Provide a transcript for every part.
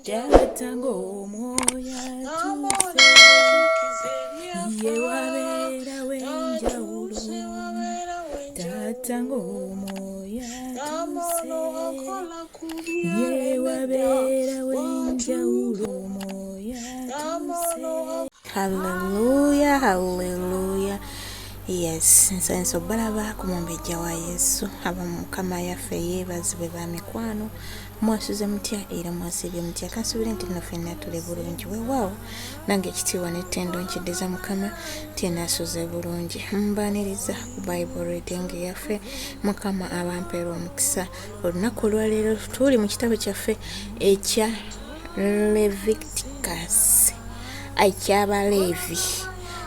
Jatango moya tuse ye wabera wenjawulo Tatango moya tuse ye wabera wenjawulo moya tuse. Hallelujah, hallelujah. Yes, nsanso balaba kumumbejja wa Yesu abamukama yaffe yeebazibwe ba mikwano mwasuze mutya era mwasibye mutya kansubire nti nno ffenna tuli bulungi weewaawo nange ekitiibwa n'ettendo nkiddeza mukama tyenasuze bulungi mbaniriza ku Bible reading yaffe mukama abampeera omukisa olunaku olwaleero tuli mu kitabo kyaffe ekya Leviticus Ebyabaleevi.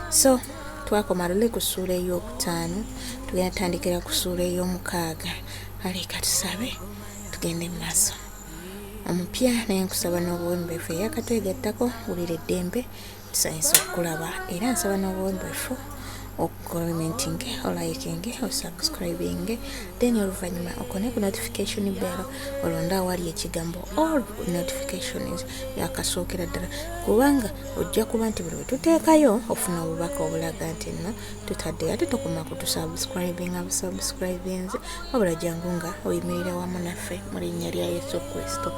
So twakoma lule ku ssuula ey'okutaano tugenda tandikira ku ssuula ey'omukaaga. Aleka tusabe tugende mu maaso. Omupya naye nkusaba n'obuwembeefu eyakatwegattako wulira eddembe tusanyusa okulaba era nsaba n'obuwembeefu okucommenting, oliking, osubscribing, then oluvannyuma okone ku notification bell olonda awali ekigambo all notifications yakasookera ddala kubanga ojja kuba nti buli we tuteekayo ofuna obubaka obulaga nti nno tutaddeyo ate tokoma kutusubscribing abusubscribinze wabula jangu nga oyimirira wamu naffe mu linnya lya Yesu Kristo.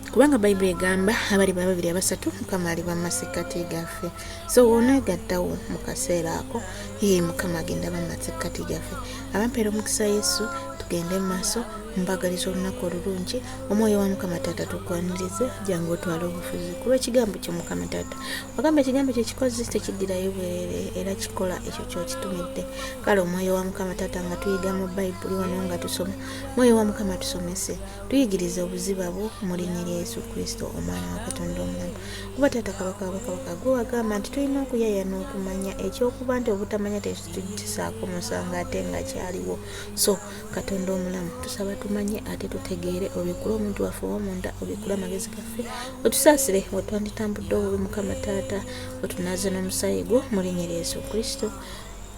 Kubanga Bible egamba abali babiri abasatu mukama ali bamasekati gaffe. So wona gattawo mu kaseera ako ye mukama agenda bamasekati gaffe. Abampeera omukisa Yesu tugende mu maaso mbagaliza olunaku olulungi omwoyo wa mukama taata tukwanirize jangu otwala obufuzi kuba ekigambo ky'omukama taata wagamba ekigambo kyekikozi tekiddirayo bwerere era kikola ekyo kyokitumidde. Kale omwoyo wa mukama taata nga tuyiga mu Baibuli wano nga tusoma omwoyo wa mukama tusomese tuyigirize obuziba bwo mu linnya lya Yesu Kristo omwana wa Katonda omulamu. Kuba taata kabaka gwe wagamba nti tulina okuyaya n'okumanya ekyokuba nti obutamanya tekitugisaako musango ate nga kyaliwo. So Katonda omulamu tusaba tumanye ate tutegeere obikula omuntu waffe ow'omunda obikula amagezi gaffe otusaasire wetwanditambudde obubi mukama taata otunaaze n'omusaayi gwo mu linnya lya Yesu Kristo,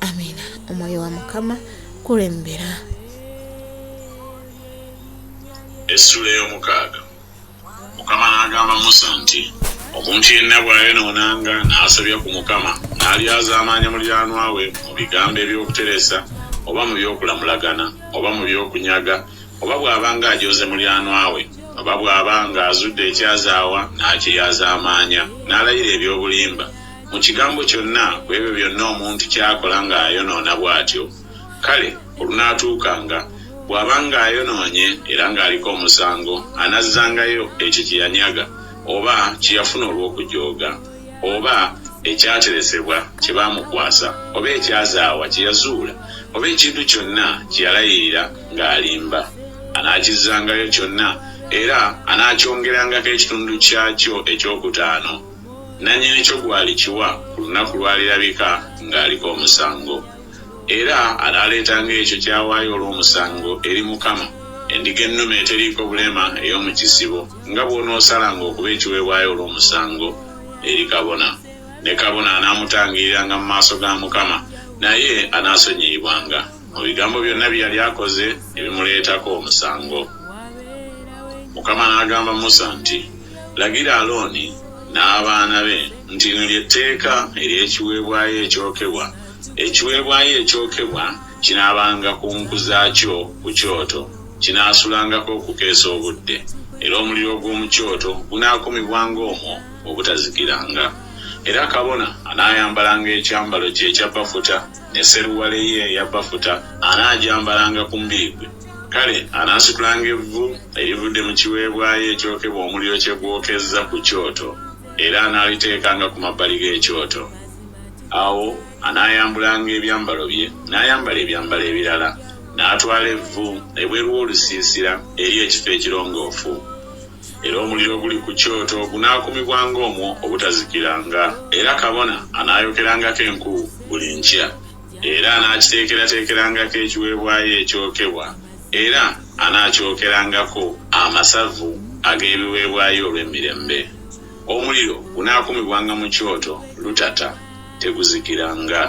amina. Omwoyo wa mukama kulembera. Essula ey'omukaaga. Mukama n'agamba Musa nti omuntu yenna bw'ayonoonanga n'asabya ku Mukama n'alyaza amaanya mulyanwa we mu bigambo eby'okuteresa oba mu by'okulamulagana oba mu by'okunyaga oba bw'abanga ajoze mulyanwa we oba bw'abanga azudde ekyazaawa n'akiryaza amaanya n'alayira eby'obulimba mu kigambo kyonna ku ebyo byonna omuntu kyakola ng'ayonoona bw'atyo, kale olunaatuukanga bw'abanga ayonoonye era ng'aliko omusango anazzangayo ekyo kye yanyaga oba kye yafuna olw'okujooga oba ekyateresebwa kye baamukwasa oba ekyazaawa kye yazuula oba ekintu kyonna kye yalayirira ng'alimba. Anaakizzangayo kyonna era anaakyongerangako ekitundu kyakyo ekyokutaano. Nannyini kyo gw'alikiwa ku lunaku lw'alirabika ng'aliko omusango. Era anaaleetanga ekyo kyawaayo olw'omusango eri Mukama, endiga ennume eteriiko bulema ey'omu kisibo nga bw'onoosalanga okuba ekiweebwayo olw'omusango eri kabona. Ne kabona anaamutangiriranga mu maaso ga Mukama, naye anaasonyiyibwanga mu bigambo byonna bye yali akoze ebimuleetako omusango. Mukama n'agamba Musa nti lagira Alooni n'abaana be nti lino ly'etteeka ery'ekiweebwayo ekyokebwa. Ekiweebwayo ekyokebwa kinaabanga ku nku zaakyo ku kyoto, kinaasulangako okukeesa obudde, era omuliro gw'omu kyoto gunaakumibwanga omwo obutazikiranga. Era kabona anaayambalanga ekyambalo kye ekya bafuta ne seruwale ye eya bafuta anaajambalanga ku mbiri gwe. Kale anaasitulanga evvu erivudde mu kiweebwayo ekyokebwa omuliro kye gwokezza ku kyoto era anaaliteekanga ku mabbali g'ekyoto. Awo anaayambulanga ebyambalo bye n'ayambala ebyambalo ebirala n'atwala evvu ebweru w'olusiisira eri ekifo ekirongoofu. Era omuliro oguli ku kyoto gunaakumibwanga omwo obutazikiranga. Era kabona anaayokerangako enku buli nkya era anaakiteekerateekerangako ekiweebwayo ekyokebwa era anaakyokerangako amasavu ag'ebiweebwayo olw'emirembe. Omuliro gunaakumibwanga mu kyoto lutata teguzikiranga.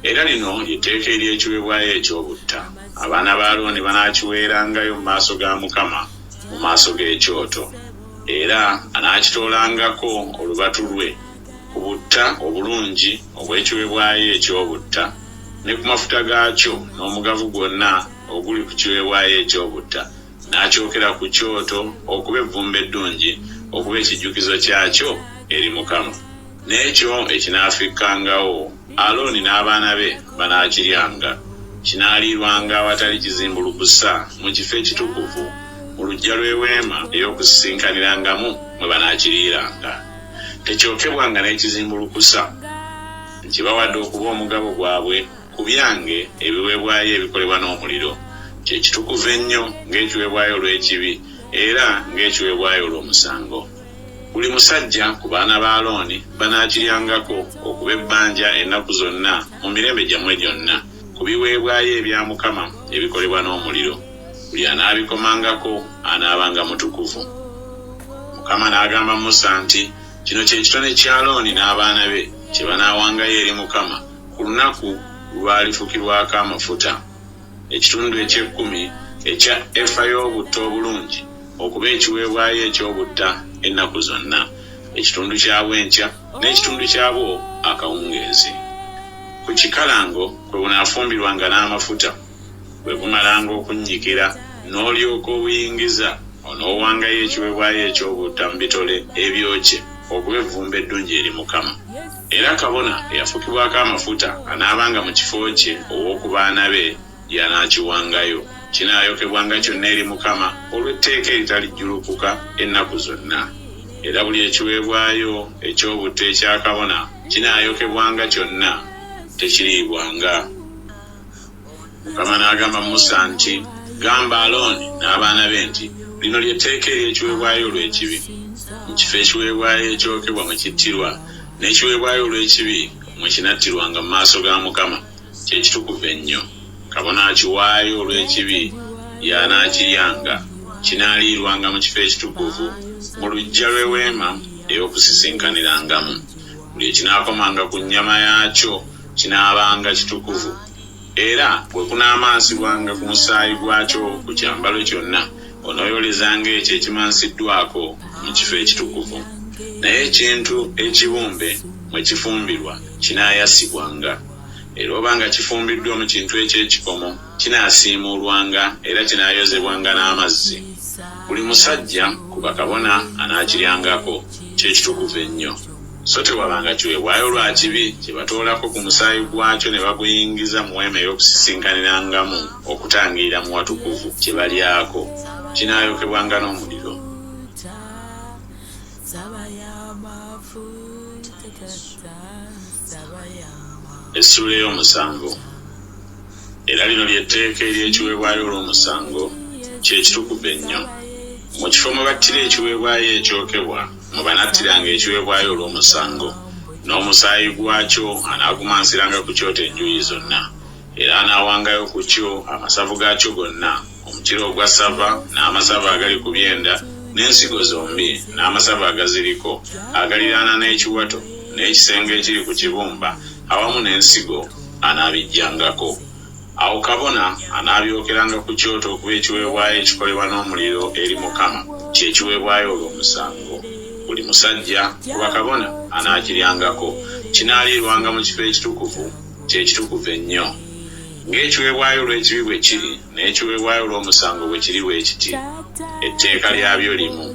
Era lino ly'etteeka ery'ekiweebwayo eky'obutta. abaana ba Alooni banaakiweerangayo mu maaso ga Mukama mu maaso g'ekyoto, era anaakitoolangako olubatu lwe ku butta obulungi obw'ekiweebwayo eky'obutta ne ku mafuta gaakyo n'omugavu gwonna oguli ku kiweebwayo eky'obutta, n'akyokera ku kyoto okuba evvumbe eddungi, okuba ekijjukizo kyakyo eri Mukama. N'ekyo ekinaafikkangawo, Alooni n'abaana be banaakiryanga. Kinaaliirwanga awatali kizimbulukusa mu kifo ekitukuvu, mu luggya lw'eweema ey'okusisinkaniramu mwe banaakiriiranga. Tekyokebwanga n'ekizimbulukusa. Nkibawadde okuba omugabo gwabwe ku byange ebiweebwayo ebikolebwa n'omuliro. Kye kitukuvu ennyo ng'ekiweebwayo olw'ekibi era ng'ekiweebwayo olw'omusango. Buli musajja ku baana ba Alooni banaakiryangako okuba ebbanja ennaku zonna mu mirembe gyammwe gyonna ku biweebwayo ebya Mukama ebikolebwa n'omuliro. Buli anaabikomangako anaabanga mutukuvu. Mukama n'agamba Musa nti, kino kye kitone kya Alooni n'abaana be kye banaawangayo eri Mukama ku lunaku lwalifukirwako amafuta. Ekitundu eky'ekkumi ekya efa y'obutta obulungi okuba ekiweebwayo eky'obutta ennaku zonna, ekitundu kyabwo enkya n'ekitundu kyabwo akawungeezi. Ku kikalango kwe bunaafumbirwanga n'amafuta, bwe bumalanga okunnyikira n'olyoka obuyingiza, onoowangayo ekiweebwayo eky'obutta mu bitole ebyokye okuba evvumbe eddungi eri Mukama. Era kabona eyafukibwako amafuta anaabanga mu kifo kye ow'oku baana be y'anaakiwangayo. Kinaayokebwanga kyonna eri Mukama olw'etteeka eritalijjulukuka ennaku zonna. Era buli ekiweebwayo eky'obutta ekya kabona kinaayokebwanga kyonna, tekiriibwanga. Mukama n'agamba Musa nti, gamba Alooni n'abaana be nti, lino ly'etteeka ery'ekiweebwayo olw'ekibi. Mu kifo ekiweebwayo ekyokebwa mwe kittirwa, n'ekiweebwayo olw'ekibi mwe kinattirwanga mu maaso ga Mukama, kye kitukuvu ennyo. Kabona akiwaayo olw'ekibi y'anaakiryanga. Kinaaliirwanga mu kifo ekitukuvu mu luggya lw'eweema ey'okusisinkaniramu. Buli ekinaakomanga ku nnyama yaakyo kinaabanga kitukuvu, era bwe kunaamansibwanga ku musaayi gwakyo ku kyambalo kyonna, onooyolezanga ekyo ekimansiddwako mu kifo ekitukuvu. Naye ekintu ekibumbe mwe kifumbirwa kinaayasibwanga. Era obanga kifumbiddwa mu kintu eky'ekikomo kinaasiimuulwanga era kinaayozebwanga n'amazzi. Buli musajja ku bakabona anaakiryangako, ky'ekitukuvu ennyo. So tewabanga kiweebwayo lwa kibi kye batoolako ku musaayi gwakyo ne baguyingiza mu weema ey'okusisinkaniramu okutangiira mu watukuvu kye balyako. Kinaayokebwanga n'omuliro. Essula ey'omusango. Era lino ly'etteeka ery'ekiweebwayo olw'omusango, kye kitukuvu ennyo. Mu kifo mwe battira ekiweebwayo ekyokebwa mwe banattiranga ekiweebwayo olw'omusango, n'omusaayi gwakyo anaagumansiranga ku kyoto enjuuyi zonna. Era anaawangayo ku kyo amasavu gaakyo gonna, omukira ogwa ssava n'amasavu agali ku byenda, n'ensigo zombi n'amasavu agaziriko, agaliraana n'ekiwato n'ekisenge ekiri ku kibumba awamu n'ensigo anaabijjangako. Awo kabona anaabyokeranga ku kyoto okuba ekiweebwayo ekikolebwa n'omuliro eri Mukama, kyekiweebwayo olw'omusango. Buli musajja ku bakabona anaakiryangako. Kinaaliirwanga mu kifo ekitukuvu, ky'ekitukuvu ennyo. Ng'ekiweebwayo olw'ekibi bwe kiri, n'ekiweebwayo olw'omusango bwe kiri bwe kiti, etteeka lyabyo limu.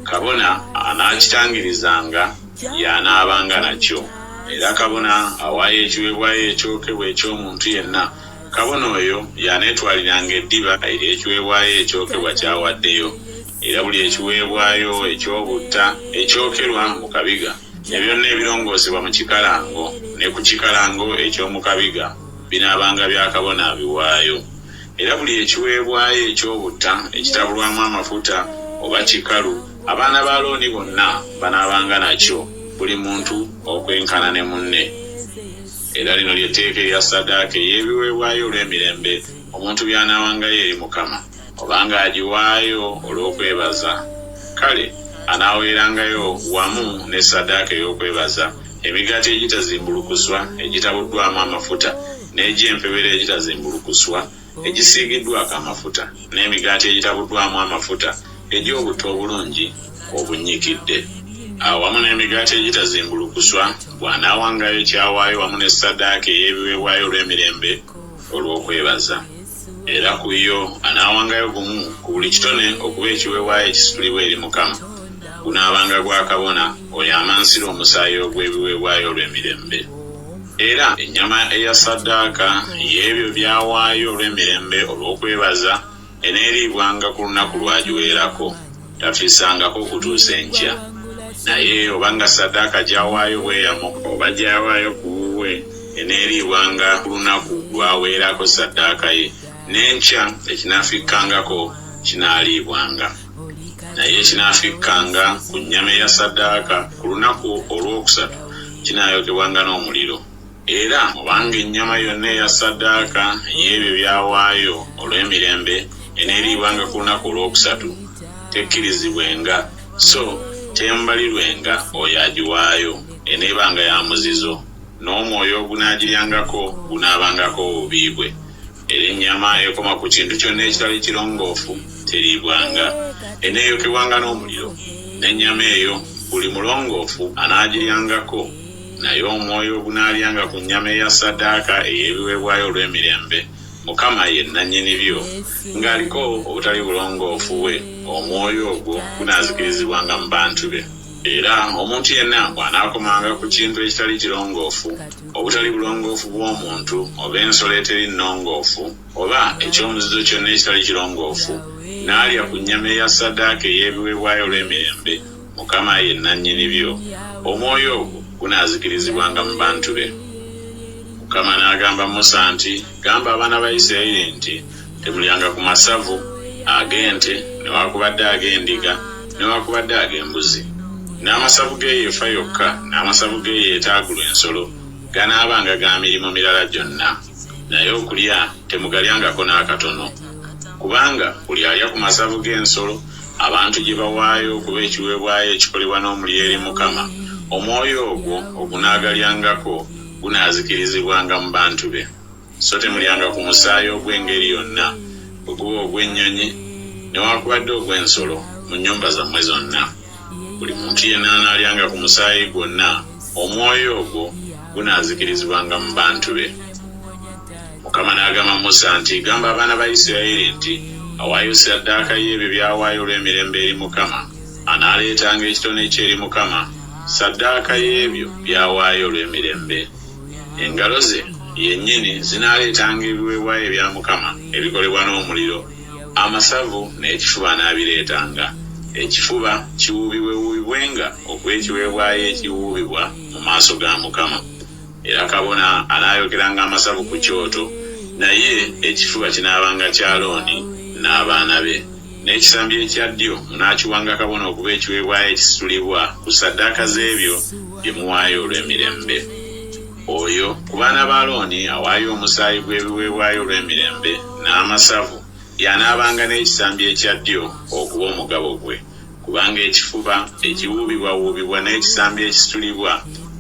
Kabona anaakitangirizanga y'anaabanga nakyo. Era kabona awaayo ekiweebwayo ekyokebwa eky'omuntu yenna, kabona oyo y'aneetwaliranga eddiba ery'ekiweebwayo ekyokebwa ky'awaddeyo. Era buli ekiweebwayo eky'obutta ekyokerwa mu kabiga, ne byonna ebirongoosebwa mu kikalango ne ku kikalango eky'omu kabiga binaabanga bya kabona abiwaayo. Era buli ekiweebwayo eky'obutta ekitabulwamu amafuta oba kikalu, abaana ba Alooni bonna banaabanga nakyo, buli muntu okwenkana ne munne. Era lino ly'etteeka erya ssaddaaka ey'ebiweebwayo olw'emirembe omuntu by'anaawangayo eri Mukama, obanga agiwaayo olw'okwebaza, kale anaaweerangayo wamu ne ssaddaaka ey'okwebaza emigaati egitazimbulukuswa egitabuddwamu amafuta, n'egy'empebera egitazimbulukuswa, egisiigiddwako amafuta n'emigaati egitabuddwamu amafuta egy'obutto obulungi obunyikidde awamu n'emigaati egitazimbulukuswa bw'anaawangayo kyawaayo wamu n'essaddaaka ey'ebiweebwayo olw'emirembe olw'okwebaza era ku yo anaawangayo gumu ku buli kitone okuba ekiweebwayo ekisitulibwa eri Mukama gunaabanga gwa kabona oyo amansira omusaayi ogw'ebiweebwayo olw'emirembe era ennyama eya ssaddaaka y'ebyo byawaayo olw'emirembe olw'okwebaza eneeriibwanga ku lunaku lwagiweerako tafiisangako okutuusa enkya naye obanga ssaddaaka gyawaayo bweyamo oba gyawaayo ku wuwe eneeriibwanga ku lunaku lwaweerako ssaddaaka ye n'enkya ekinaafikkangako kinaaliibwanga naye ekinaafikkanga ku nnyama eya ssaddaaka ku lunaku olwokusatu kinaayokebwanga n'omuliro era obanga ennyama yonna eya ssaddaaka y'ebyo byawaayo olw'emirembe eneeriibwanga ku lunaku olwokusatu tekkirizibwenga so tembalirwenga oyo agiwaayo eneebanga ya muzizo n'omwoyo ogunaagiryangako gunaabangako obubi bwe era ennyama ekoma ku kintu kyonna ekitali kirongoofu teriibwanga eneeyokebwanga n'omuliro n'ennyama eyo buli mulongoofu anaagiryangako naye omwoyo ogunaalyanga ku nnyama eya ssaddaaka ey'ebiweebwayo olw'emirembe Mukama ye nannyini byo ng'aliko obutali bulongoofu bwe omwoyo ogwo gunaazikirizibwanga mu bantu be era omuntu yenna bw'anaakomanga ku kintu ekitali kirongoofu obutali bulongoofu bw'omuntu oba ensolo eteri nnongoofu oba ekyomuzizo kyonna ekitali kirongoofu n'alya ku nnyama eya ssaddaaka ey'ebiweebwayo olw'emirembe Mukama ye nannyini byo omwoyo ogwo gunaazikirizibwanga mu bantu be Mukama n'agamba Musa nti gamba abaana ba Isirayiri nti temulyanga ku masavu ag'ente newakubadde ag'endiga newakubadde ag'embuzi n'amasavu g'eyeefa yokka n'amasavu g'eyeetaagulwa ensolo ganaabanga ga mirimu mirala gyonna naye okulya temugalyangako n'akatono kubanga buli alya ku masavu g'ensolo abantu gye bawaayo okuba ekiweebwayo ekikolebwa n'omuliro eri Mukama omwoyo ogwo ogunaagalyangako gunaazikirizibwanga mu bantu be so temulyanga ku musaayi ogw'engeri yonna oguba ogw'ennyonyi newakubadde ogw'ensolo mu nnyumba zammwe zonna buli muntu yenna anaalyanga ku musaayi gwonna omwoyo ogwo gunaazikirizibwanga mu bantu be Mukama n'agamba Musa nti gamba abaana ba Isirayiri nti awaayo ssaddaaka y'ebyo byawaayo olw'emirembe eri Mukama anaaleetanga ekitone ky'eri Mukama ssaddaaka y'ebyo byawaayo olw'emirembe engalo ze yennyini zinaaleetanga ebiweebwayo ebya Mukama ebikolebwa n'omuliro amasavu n'ekifuba n'abireetanga ekifuba kiwuubibwewuubibwenga okuba ekiweebwayo ekiwuubibwa mu maaso ga Mukama era kabona anaayokeranga amasavu ku kyoto naye ekifuba kinaabanga kya Alooni n'abaana be n'ekisambi ekya ddyo munaakiwanga kabona okuba ekiweebwayo ekisitulibwa ku ssaddaaka z'ebyo bye muwaayo olw'emirembe oyo ku baana ba Alooni awaayo omusaayi gw'ebiweebwayo olw'emirembe n'amasavu y'anaabanga n'ekisambi ekya ddyo okuba omugabo gwe kubanga ekifuba ekiwuubibwawuubibwa n'ekisambi ekisitulibwa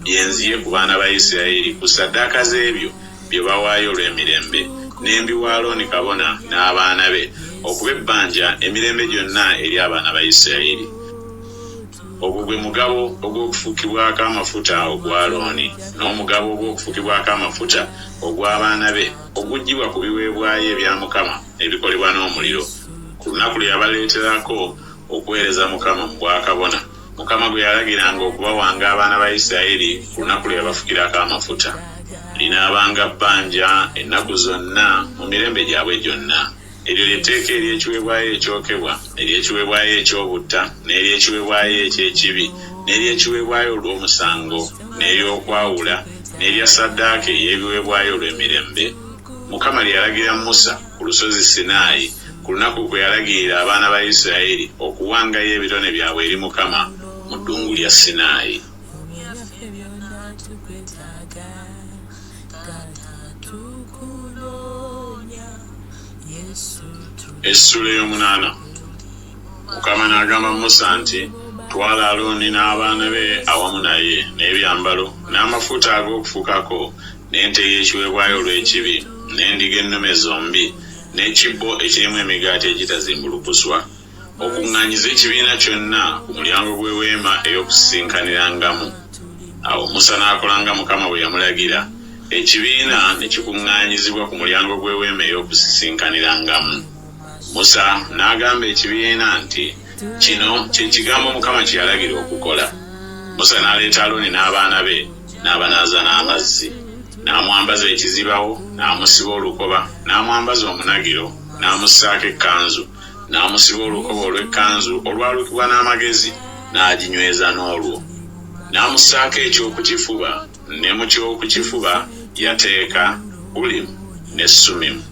byenziye ku baana ba Isirayiri ku ssaddaaka z'ebyo bye bawaayo olw'emirembe n'embiwa Alooni kabona n'abaana be okuba ebbanja emirembe gyonna eri abaana ba Isirayiri ogwo gwe mugabo ogw'okufuukibwako amafuta ogwa Alooni n'omugabo ogw'okufuukibwako amafuta ogw'abaana be oguggyibwa ku biweebwayo ebya Mukama ebikolebwa n'omuliro ku lunaku lwe yabaleeterako okuweereza Mukama mu bwakabona Mukama gwe yalagiranga okubawanga abaana ba Isirayiri ku lunaku lwe yabafukirako amafuta linaabanga bbanja ennaku zonna mu mirembe gyabwe gyonna eryo ly'etteeka ery'ekiweebwayo ekyokebwa ery'ekiweebwayo eky'obutta n'ery'ekiweebwayo eky'ekibi n'ery'ekiweebwayo olw'omusango n'ery'okwawula n'erya ssaddaaka ey'ebiweebwayo olw'emirembe Mukama lye yalagira Musa ku lusozi Sinaayi ku lunaku kwe yalagirira abaana ba Isirayiri okuwangayo ebitone byabwe eri Mukama mu ddungu lya Sinaayi. Essula ey'omunaana. Mukama n'agamba Musa nti twala Alooni n'abaana be awamu naye n'ebyambalo n'amafuta ag'okufukako n'ente y'ekiweebwayo olw'ekibi n'endiga ennume zombi n'ekibbo ekirimu emigaati egitazimbulukuswa okuŋŋaanyiza ekibiina kyonna ku mulyango gw'eweema ey'okusinkanirangamu. Awo Musa n'akolanga Mukama bwe yamulagira, ekibiina ne kikuŋŋaanyizibwa ku mulyango gw'eweema ey'okusinkanirangamu. Musa n'agamba ekibiina nti kino kye kigambo Mukama kye yalagira okukola. Musa n'aleeta Alooni n'abaana be n'abanaaza n'amazzi, n'amwambaza ekizibawo, n'amusiba olukoba, n'amwambaza omunagiro, n'amussaako ekkanzu, n'amusiba olukoba olw'ekkanzu olwalukibwa n'amagezi, n'aginyweza n'olwo. N'amussaako ekyokukifuba, ne mu kyokukifuba yateeka Ulimu ne Sumimu.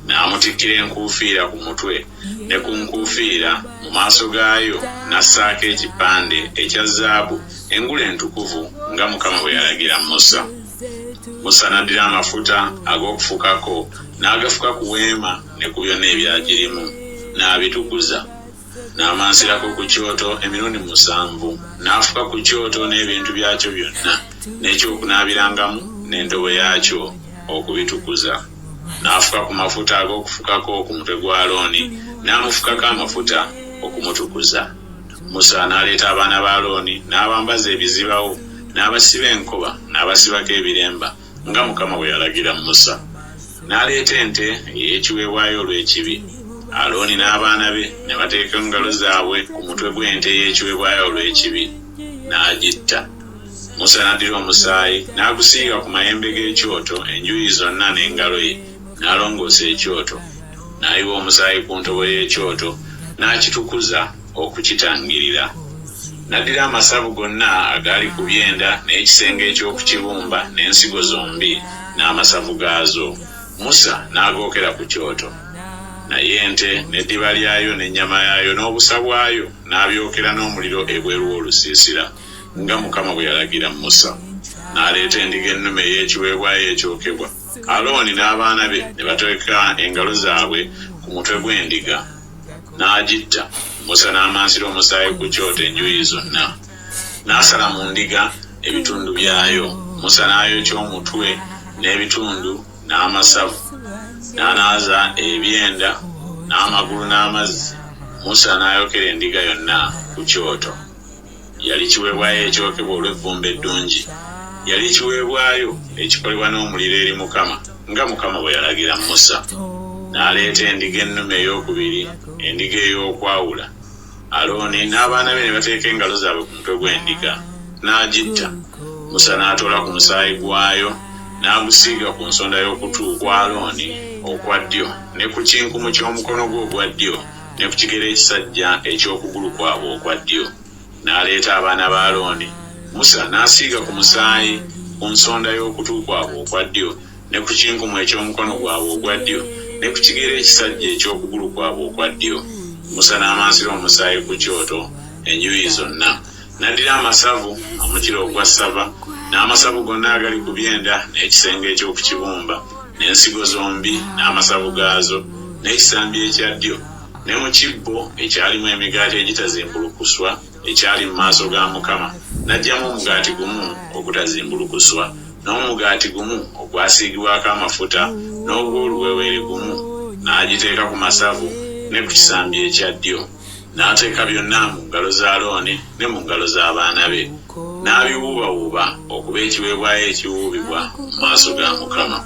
N'amutikkira enkuufiira ku mutwe, ne ku nkuufiira mu maaso gaayo n'assaako ekipande ekya zaabu engule entukuvu nga Mukama bwe yalagira Musa. Musa n'addira amafuta ag'okufukako n'agafuka ku weema ne ku byonna ebyagirimu, n'abitukuza. N'amansirako ku kyoto emirundi 7, n'afuka ku kyoto n'ebintu byakyo byonna, n'ekyokunaabirangamu n'entobo yaakyo okubitukuza. N'afuka ku mafuta ag'okufukako ku mutwe gwa Alooni, n'amufukako amafuta okumutukuza. Musa n'aleeta abaana ba Alooni n'abambaza ebizibawo, n'abasiba enkoba, n'abasibako ebiremba nga Mukama bwe yalagira Musa. N'aleeta ente ey'ekiweebwayo olw'ekibi. Alooni n'abaana be ne bateeka engalo zaabwe ku mutwe gw'ente ey'ekiweebwayo olw'ekibi, n'agitta. Musa n'addira omusaayi n'agusiiga ku mayembe g'ekyoto enjuuyi zonna n'engalo ye, n'alongoosa ekyoto. N'ayiwa omusaayi ku ntobo y'ekyoto, n'akitukuza okukitangirira. N'addira amasavu gonna agaali ku byenda n'ekisenge eky'okukibumba n'ensigo zombi n'amasavu gaazo. Musa n'agookera ku kyoto. Naye ente n'eddiba lyayo n'ennyama yaayo n'obusa bwayo n'abyokera n'omuliro ebweru w'olusiisira nga Mukama bwe yalagira Musa. N'aleeta endiga ennume ey'ekiweebwayo ekyokebwa. Alooni n'abaana be ne bateeka engalo zaabwe ku mutwe gw'endiga, n'agitta. Musa n'amansira omusaayi ku kyoto enjuuyi zonna. N'asala mu ndiga ebitundu byayo. Musa n'ayokya omutwe n'ebitundu n'amasavu, n'anaaza ebyenda n'amagulu n'amazzi. Musa n'ayokera endiga yonna ku kyoto. Yali kiweebwayo ekyokebwa olw'evvumbe eddungi. Yali kiweebwayo ekikolebwa n'omuliro eri Mukama nga Mukama bwe yalagira Musa. N'aleeta endiga ennume ey'okubiri, endiga ey'okwawula. Alooni n'abaana be ne bateeka engalo zaabwe ku mutwe gw'endiga, n'agitta. Musa n'atoola ku musaayi gwayo n'agusiiga ku nsonda y'okutu kwa Alooni okwa ddyo, ne ku kinkumu ky'omukono gwe ogwa ddyo, ne ku kigere ekisajja eky'okugulu kwabwe okwa ddyo. N'aleeta abaana ba Alooni. Musa n'asiiga ku musaayi ku nsonda y'okutu kwabwe okwa ddyo, ne ku kinkumu eky'omukono gwabwe ogwa ddyo, ne ku kigere ekisajja eky'okugulu kwabwe okwa ddyo. Musa n'amansira omusaayi ku kyoto enjuuyi zonna. N'addira amasavu omukira ogwa ssava, n'amasavu gonna agali ku byenda, n'ekisenge eky'okukibumba, n'ensigo zombi n'amasavu gaazo, n'ekisambi ekya ddyo, ne mu kibbo ekyalimu emigaati egitazimbulukuswa ekyali mu maaso ga Mukama, n'aggyamu omugaati gumu ogutazimbulukuswa, n'omugaati gumu ogwasiigibwako amafuta, n'ogw'oluweweere gumu, n'agiteeka ku masavu ne ku kisambi ekya ddyo. N'ateeka byonna mu ngalo za Alooni ne mu ngalo z'abaana be, n'abiwuubawuuba okuba ekiweebwayo ekiwuubibwa mu maaso ga Mukama.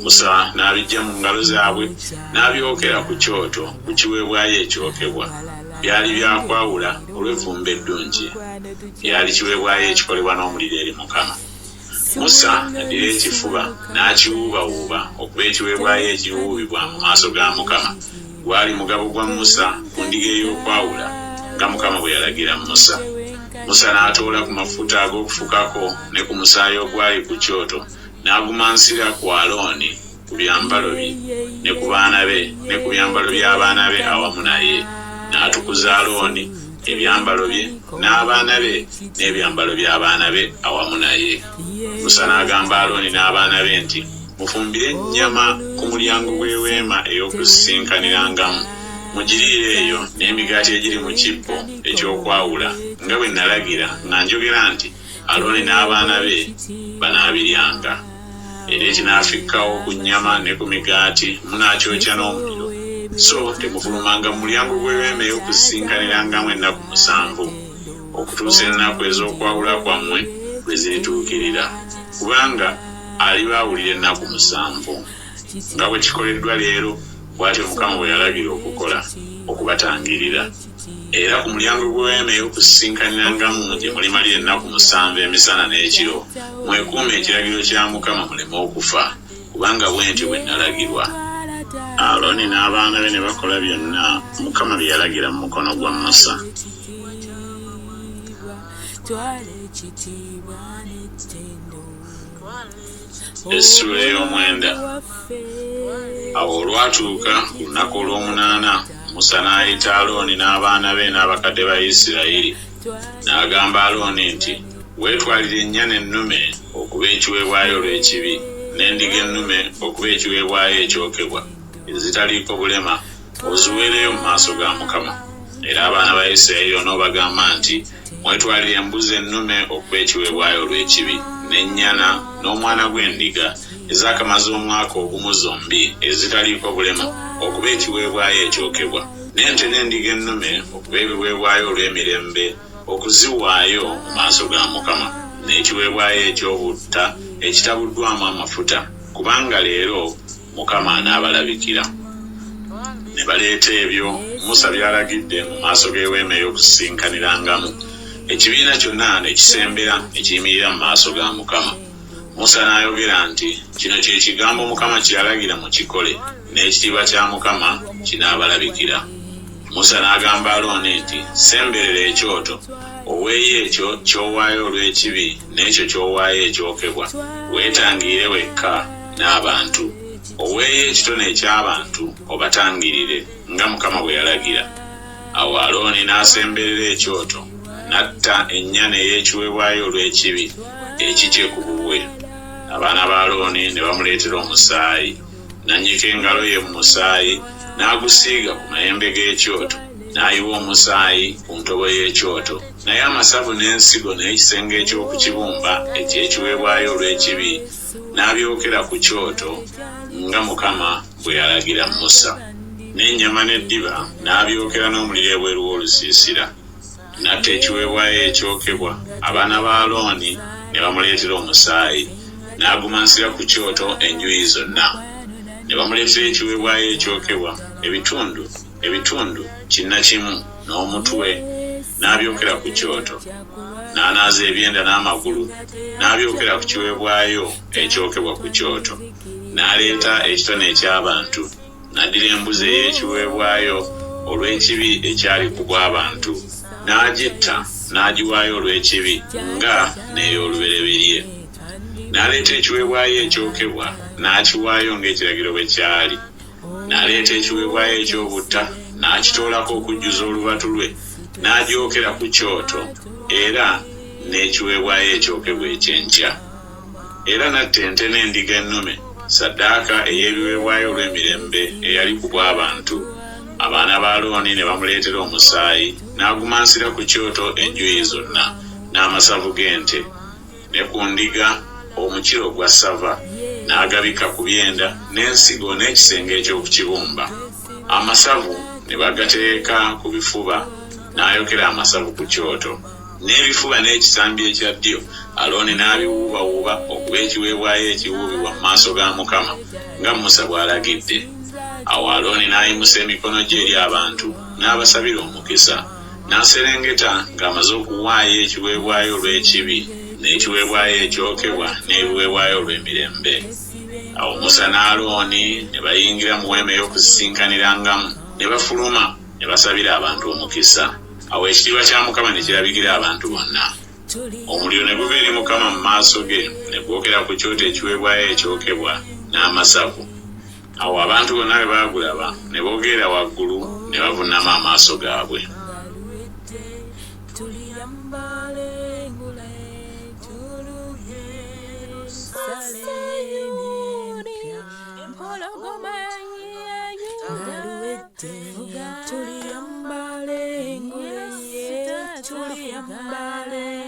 Musa n'abiggya mu ngalo zaabwe n'abyokera ku kyoto ku kiweebwayo ekyokebwa. Byali byakwawula olw'evvumbe eddungi. Byali kiweebwayo ekikolebwa n'omuliro eri Mukama. Musa n'addira ekifuba n'akiwuubawuuba okuba ekiweebwayo ekiwuubibwa mu maaso ga Mukama. Gwali mugabo gwa Musa ku ndiga ey'okwawula nga Mukama bwe yalagira Musa. Musa n'atoola ku mafuta ag'okufukako ne ku musaayi ogwali ku kyoto, n'agumansira ku Alooni ku byambalo bye, ne ku baana be, ne ku byambalo by'abaana be awamu naye. N'atukuza Alooni, ebyambalo bye, n'abaana be, n'ebyambalo by'abaana be awamu naye. Musa n'agamba Alooni n'abaana be nti, mufumbire ennyama ku mulyango gw'eweema ey'okusinkanirangamu. Mugiriire eyo n'emigaati egiri mu kibbo eky'okwawula nga bwe nalagira nga njogera nti Alooni n'abaana be banaabiryanga. era ekinaafikawo ku nnyama ne ku migaati munaakyokya n'omuliro. So temufulumanga mu mulyango gw'eweema ey'okusisinkaniramu ennaku 7 okutuusa ennaku ez'okwawula kwammwe bwe zirituukirira, kubanga aliba awulira ennaku 7. Nga bwe kikoleddwa leero, bw'atyo Mukama bwe yalagira okukola okubatangirira. Era ku mulyango gw'eweema ey'okusisinkaniramu gye mulimalira ennaku 7 emisana n'ekiro, mwekuume ekiragiro kya Mukama muleme okufa, kubanga bw'entyo bwe nalagirwa. Alooni n'abaana be ne bakola byonna Mukama bye yalagira mu mukono gwa Musa. Essula ey'omwenda. Awo olwatuuka ku lunaku olw'omunaana, Musa n'ayita Alooni n'abaana be n'abakadde ba Isirayiri, n'agamba Alooni nti, weetwalire ennyana ennume okuba ekiweebwayo olw'ekibi, n'endiga ennume okuba ekiweebwayo ekyokebwa, ezitaliiko bulema, oziweereyo mu maaso ga Mukama. Era abaana ba Isirayiri onoobagamba nti, mwetwalire embuzi ennume okuba ekiweebwayo olw'ekibi, n'ennyana n'omwana gw'endiga ezakamaze omwaka ogumu zombi ezitaliiko bulema okuba ekiweebwayo ekyokebwa, n'ente n'endiga ennume okuba ebiweebwayo olw'emirembe okuziwaayo mu maaso ga Mukama, n'ekiweebwayo eky'obutta ekitabuddwamu amafuta, kubanga leero Mukama anaabalabikira. Ne baleeta ebyo Musa by'alagidde mu maaso g'eweema ey'okusisinkaniramu. Ekibiina kyonna ne kisembera ne kiyimirira mu maaso ga Mukama. Musa n'ayogera nti, kino kye kigambo Mukama kye yalagira mukikole, n'ekitiibwa kya Mukama kinaabalabikira. Musa n'agamba Alooni nti, semberera ekyoto, oweeyo ekyo ky'owaayo olw'ekibi n'ekyo ky'owaayo ekyokebwa, weetangirire wekka n'abantu. Oweeyo ekitone eky'abantu obatangirire nga Mukama bwe yalagira. Awo Alooni n'asemberera ekyoto, n'atta ennyana ey'ekiweebwayo olw'ekibi ekikye ku bubwe. Abaana ba Alooni ne bamuleetera omusaayi, n'annyika engalo ye mu musaayi, n'agusiiga ku mayembe g'ekyoto, n'ayiwa omusaayi ku ntobo y'ekyoto, naye amasavu n'ensigo n'ekisenge eky'okukibumba eky'ekiweebwayo olw'ekibi n'abyokera ku kyoto nga Mukama bwe yalagira Musa. N'ennyama n'eddiba n'abyokera n'omuliro ebweru w'olusiisira. N'atta ekiweebwayo ekyokebwa, abaana ba Alooni ne bamuleetera omusaayi, n'agumansira ku kyoto enjuuyi zonna. Ne bamuleetera ekiweebwayo ekyokebwa, ebitundu kinnakimu n'omutwe, n'abyokera ku kyoto. N'anaaza ebyenda n'amagulu, n'abyokera ku kiweebwayo ekyokebwa ku kyoto. N'aleeta ekitone eky'abantu, n'addira embuzi ey'ekiweebwayo olw'ekibi ekyali ku bw'abantu, n'agitta n'agiwaayo olw'ekibi nga n'ey'olubereberye. N'aleeta ekiweebwayo ekyokebwa, n'akiwaayo ng'ekiragiro bwe kyali. N'aleeta ekiweebwayo eky'obutta, n'akitoolako okujjuza olubatu lwe, n'agyokera ku kyoto, era n'ekiweebwayo ekyokebwa ekyenkya. Era n'atta ente n'endiga ennume, ssaddaaka ey'ebiweebwayo olw'emirembe eyali ku bw'abantu. Abaana ba Alooni ne bamuleetera omusaayi, n'agumansira ku kyoto enjuuyi zonna, n'amasavu g'ente, ne ku ndiga omukiro gwa ssava, n'agabika ku byenda n'ensigo n'ekisenge eky'okukibumba. Amasavu ne bagateeka ku bifuba, n'ayokera amasavu ku kyoto. N'ebifuba n'ekisambi ekya ddyo Alooni n'abiwuubawuuba okuba ekiweebwayo ekiwuubibwa mu maaso ga Mukama nga Musa bw'alagidde. Awo Alooni n'ayimusa emikono gye eri abantu, n'abasabira omukisa, n'aserengeta ng'amaze okuwaayo ekiweebwayo olw'ekibi n'ekiweebwayo ekyokebwa n'ebiweebwayo olw'emirembe. Awo Musa ne Alooni ne bayingira mu weema ey'okusisinkaniramu, ne bafuluma ne basabira abantu omukisa. Awo ekitiibwa kya Mukama ne kirabikira abantu bonna. Omuliro ne guva eri Mukama mu maaso ge, ne gwokera ku kyoto ekiweebwayo ekyokebwa n'amasavu. Awo abantu bonna bwe baagulaba ne boogerera waggulu ne bavuunama amaaso gaabwe. Tuliyambale